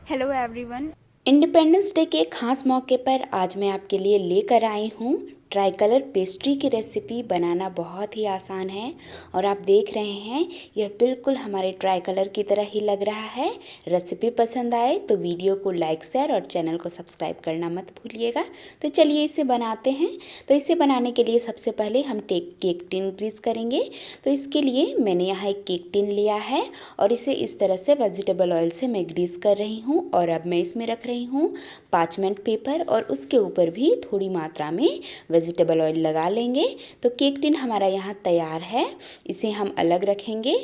Hello everyone. Independence day के खास मौके पर आज मैं आपके लिए लेकर आई हूँ ट्राई कलर पेस्ट्री की रेसिपी। बनाना बहुत ही आसान है और आप देख रहे हैं यह बिल्कुल हमारे ट्राई कलर की तरह ही लग रहा है। रेसिपी पसंद आए तो वीडियो को लाइक शेयर और चैनल को सब्सक्राइब करना मत भूलिएगा। तो चलिए इसे बनाते हैं। तो इसे बनाने के लिए सबसे पहले हम केक टिन ग्रीस करेंगे। तो इसके लिए मैंने यहाँ एक केक टिन लिया है और इसे इस तरह से वेजिटेबल ऑयल से मैं ग्रीस कर रही हूँ। और अब मैं इसमें रख रही हूँ पार्चमेंट पेपर और उसके ऊपर भी थोड़ी मात्रा में वेजिटेबल ऑयल लगा लेंगे। तो केक टिन हमारा यहाँ तैयार है, इसे हम अलग रखेंगे।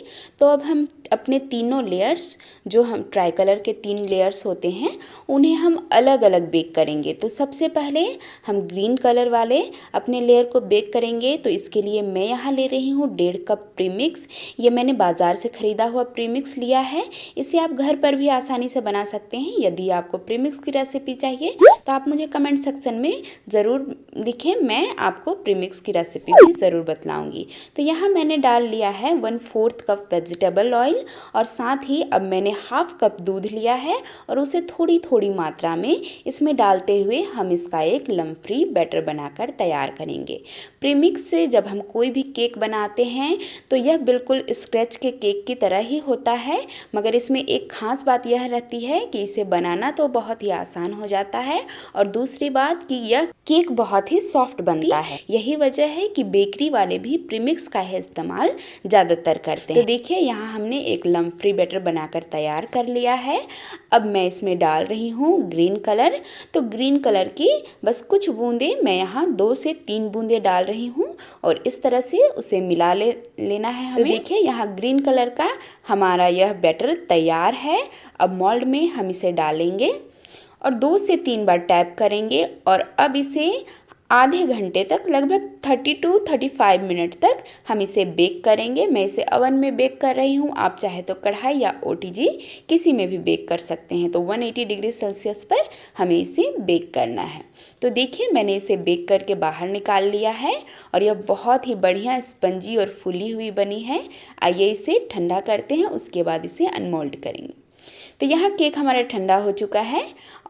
तो अब हम अपने तीनों लेयर्स, जो हम ट्राई कलर के 3 लेयर्स होते हैं, उन्हें हम अलग अलग बेक करेंगे। तो सबसे पहले हम ग्रीन कलर वाले अपने लेयर को बेक करेंगे। तो इसके लिए मैं यहाँ ले रही हूँ 1.5 कप प्रीमिक्स। ये मैंने बाज़ार से ख़रीदा हुआ प्रीमिक्स लिया है। इसे आप घर पर भी आसानी से बना सकते हैं। यदि आपको प्रीमिक्स की रेसिपी चाहिए तो आप मुझे कमेंट सेक्शन में ज़रूर लिखें, मैं आपको प्रीमिक्स की रेसिपी भी ज़रूर बतलाऊंगी। तो यहाँ मैंने डाल लिया है 1/4 कप वेजिटेबल ऑयल और साथ ही अब मैंने 1/2 कप दूध लिया है और उसे थोड़ी थोड़ी मात्रा में इसमें डालते हुए हम इसका एक लम्प फ्री बैटर बनाकर तैयार करेंगे। प्रीमिक्स से जब हम कोई भी केक बनाते हैं तो यह बिल्कुल स्क्रैच के केक की तरह ही होता है, मगर इसमें एक ख़ास बात यह रहती है कि इसे बनाना तो बहुत ही आसान हो जाता है और दूसरी बात कि यह केक बहुत ही सॉफ्ट बनता है। यही वजह है कि बेकरी वाले भी प्रीमिक्स का ही इस्तेमाल ज़्यादातर करते हैं। तो देखिए यहाँ हमने एक लम्प फ्री बैटर बनाकर तैयार कर लिया है। अब मैं इसमें डाल रही हूँ ग्रीन कलर। तो ग्रीन कलर की बस कुछ बूंदे, मैं यहाँ 2 से 3 बूंदे डाल रही हूँ और इस तरह से उसे मिला लेना है हमें। तो देखिए यहाँ ग्रीन कलर का हमारा यह बैटर तैयार है। अब मोल्ड में हम इसे डालेंगे और 2 से 3 बार टैप करेंगे और अब इसे आधे घंटे तक, लगभग 30 to 35 मिनट तक हम इसे बेक करेंगे। मैं इसे ओवन में बेक कर रही हूँ, आप चाहे तो कढ़ाई या ओटीजी किसी में भी बेक कर सकते हैं। तो 180 डिग्री सेल्सियस पर हमें इसे बेक करना है। तो देखिए मैंने इसे बेक करके बाहर निकाल लिया है और यह बहुत ही बढ़िया स्पंजी और फूली हुई बनी है। आइए इसे ठंडा करते हैं, उसके बाद इसे अनमोल्ड करेंगे। तो यहाँ केक हमारा ठंडा हो चुका है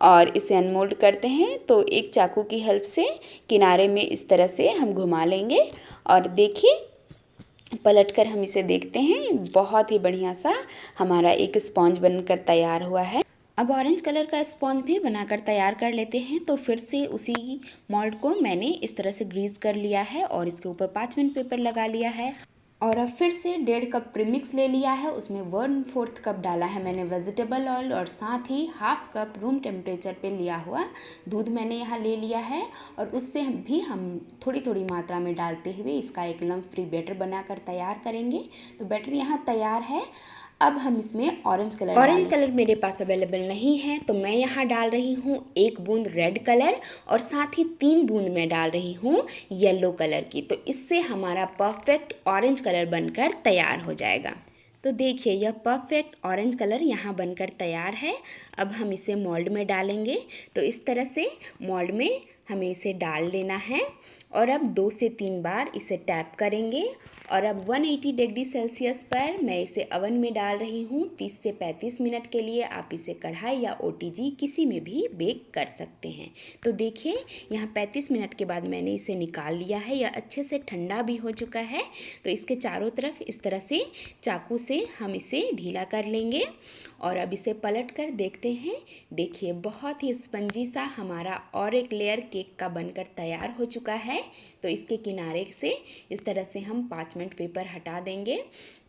और इसे अनमोल्ड करते हैं। तो एक चाकू की हेल्प से किनारे में इस तरह से हम घुमा लेंगे और देखिए पलटकर हम इसे देखते हैं, बहुत ही बढ़िया सा हमारा एक स्पॉन्ज बनकर तैयार हुआ है। अब ऑरेंज कलर का स्पॉन्ज भी बनाकर तैयार कर लेते हैं। तो फिर से उसी मोल्ड को मैंने इस तरह से ग्रीस कर लिया है और इसके ऊपर पार्चमेंट पेपर लगा लिया है और अब फिर से 1.5 कप प्रीमिक्स ले लिया है। उसमें 1/4 कप डाला है मैंने वेजिटेबल ऑयल और साथ ही 1/2 कप रूम टेम्परेचर पे लिया हुआ दूध मैंने यहाँ ले लिया है और उससे भी हम थोड़ी थोड़ी मात्रा में डालते हुए इसका एक लम्प फ्री बैटर बनाकर तैयार करेंगे। तो बैटर यहाँ तैयार है। अब हम इसमें ऑरेंज कलर मेरे पास अवेलेबल नहीं है तो मैं यहाँ डाल रही हूँ 1 बूंद रेड कलर और साथ ही 3 बूंद मैं डाल रही हूँ येलो कलर की। तो इससे हमारा परफेक्ट ऑरेंज कलर बनकर तैयार हो जाएगा। तो देखिए यह परफेक्ट ऑरेंज कलर यहाँ बनकर तैयार है। अब हम इसे मोल्ड में डालेंगे। तो इस तरह से मोल्ड में हमें इसे डाल देना है और अब 2 से 3 बार इसे टैप करेंगे और अब 180 डिग्री सेल्सियस पर मैं इसे ओवन में डाल रही हूँ 30 से 35 मिनट के लिए। आप इसे कढ़ाई या ओटीजी किसी में भी बेक कर सकते हैं। तो देखिए यहाँ 35 मिनट के बाद मैंने इसे निकाल लिया है। यह अच्छे से ठंडा भी हो चुका है। तो इसके चारों तरफ इस तरह से चाकू से हम इसे ढीला कर लेंगे और अब इसे पलट कर देखते हैं। देखिए बहुत ही स्पंजी सा हमारा और एक लेयर केक का बनकर तैयार हो चुका है। तो इसके किनारे से इस तरह से हम पार्चमेंट पेपर हटा देंगे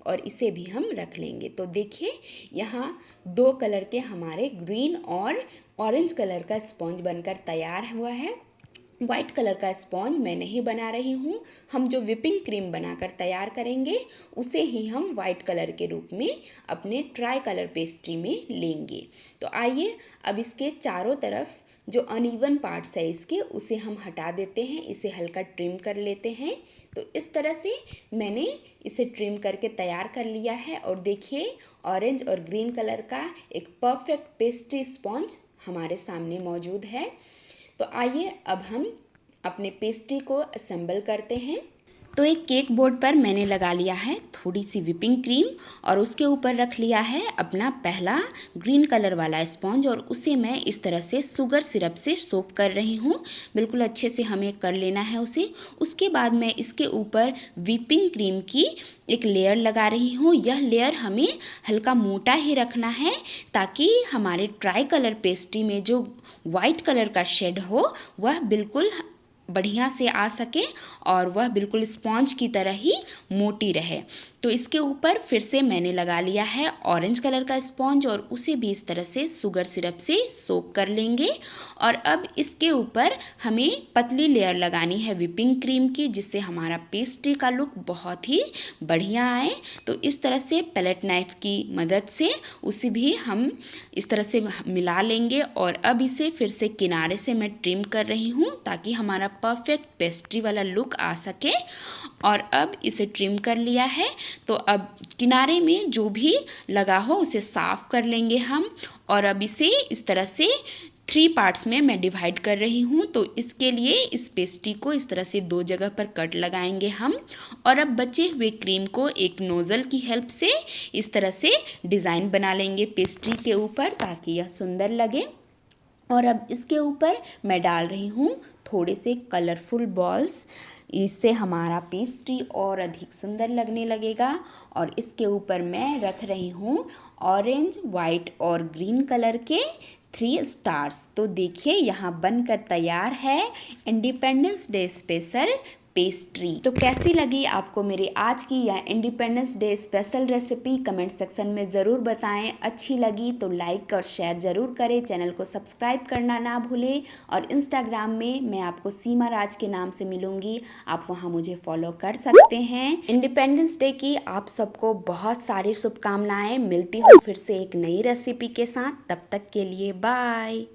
और इसे भी हम रख लेंगे। तो देखिए यहाँ 2 कलर के हमारे ग्रीन और ऑरेंज कलर का स्पॉन्ज बनकर तैयार हुआ है। वाइट कलर का स्पॉन्ज मैं नहीं बना रही हूँ, हम जो विपिंग क्रीम बनाकर तैयार करेंगे उसे ही हम वाइट कलर के रूप में अपने ट्राई कलर पेस्ट्री में लेंगे। तो आइए अब इसके चारों तरफ जो अनइवन पार्ट्स है इसके, उसे हम हटा देते हैं, इसे हल्का ट्रिम कर लेते हैं। तो इस तरह से मैंने इसे ट्रिम करके तैयार कर लिया है और देखिए ऑरेंज और ग्रीन कलर का एक परफेक्ट पेस्ट्री स्पॉन्ज हमारे सामने मौजूद है। तो आइए अब हम अपने पेस्ट्री को असेंबल करते हैं। तो एक केक बोर्ड पर मैंने लगा लिया है थोड़ी सी व्हिपिंग क्रीम और उसके ऊपर रख लिया है अपना पहला ग्रीन कलर वाला स्पॉन्ज और उसे मैं इस तरह से शुगर सिरप से सोक कर रही हूँ। बिल्कुल अच्छे से हमें कर लेना है उसे। उसके बाद मैं इसके ऊपर व्हिपिंग क्रीम की एक लेयर लगा रही हूँ। यह लेयर हमें हल्का मोटा ही रखना है ताकि हमारे ट्राई कलर पेस्ट्री में जो वाइट कलर का शेड हो वह बिल्कुल बढ़िया से आ सके और वह बिल्कुल स्पॉन्ज की तरह ही मोटी रहे। तो इसके ऊपर फिर से मैंने लगा लिया है ऑरेंज कलर का स्पॉन्ज और उसे भी इस तरह से शुगर सिरप से सोक कर लेंगे। और अब इसके ऊपर हमें पतली लेयर लगानी है व्हिपिंग क्रीम की, जिससे हमारा पेस्ट्री का लुक बहुत ही बढ़िया आए। तो इस तरह से पैलेट नाइफ की मदद से उसे भी हम इस तरह से मिला लेंगे और अब इसे फिर से किनारे से मैं ट्रिम कर रही हूँ ताकि हमारा परफेक्ट पेस्ट्री वाला लुक आ सके। और अब इसे ट्रिम कर लिया है तो अब किनारे में जो भी लगा हो उसे साफ कर लेंगे हम। और अब इसे इस तरह से 3 पार्ट्स में मैं डिवाइड कर रही हूँ। तो इसके लिए इस पेस्ट्री को इस तरह से 2 जगह पर कट लगाएंगे हम और अब बचे हुए क्रीम को एक नोज़ल की हेल्प से इस तरह से डिज़ाइन बना लेंगे पेस्ट्री के ऊपर ताकि यह सुंदर लगे। और अब इसके ऊपर मैं डाल रही हूँ थोड़े से कलरफुल बॉल्स। इससे हमारा पेस्ट्री और अधिक सुंदर लगने लगेगा। और इसके ऊपर मैं रख रही हूँ ऑरेंज, वाइट और ग्रीन कलर के 3 स्टार्स। तो देखिए यहाँ बनकर तैयार है इंडिपेंडेंस डे स्पेशल पेस्ट्री। तो कैसी लगी आपको मेरी आज की यह independence day special recipe comment section में ज़रूर बताएं। अच्छी लगी तो लाइक और शेयर ज़रूर करें, चैनल को सब्सक्राइब करना ना भूलें। और इंस्टाग्राम में मैं आपको सीमा राज के नाम से मिलूँगी, आप वहाँ मुझे फॉलो कर सकते हैं। इंडिपेंडेंस डे की आप सबको बहुत सारी शुभकामनाएँ। मिलती हूँ फिर से एक नई रेसिपी के साथ, तब तक के लिए बाय।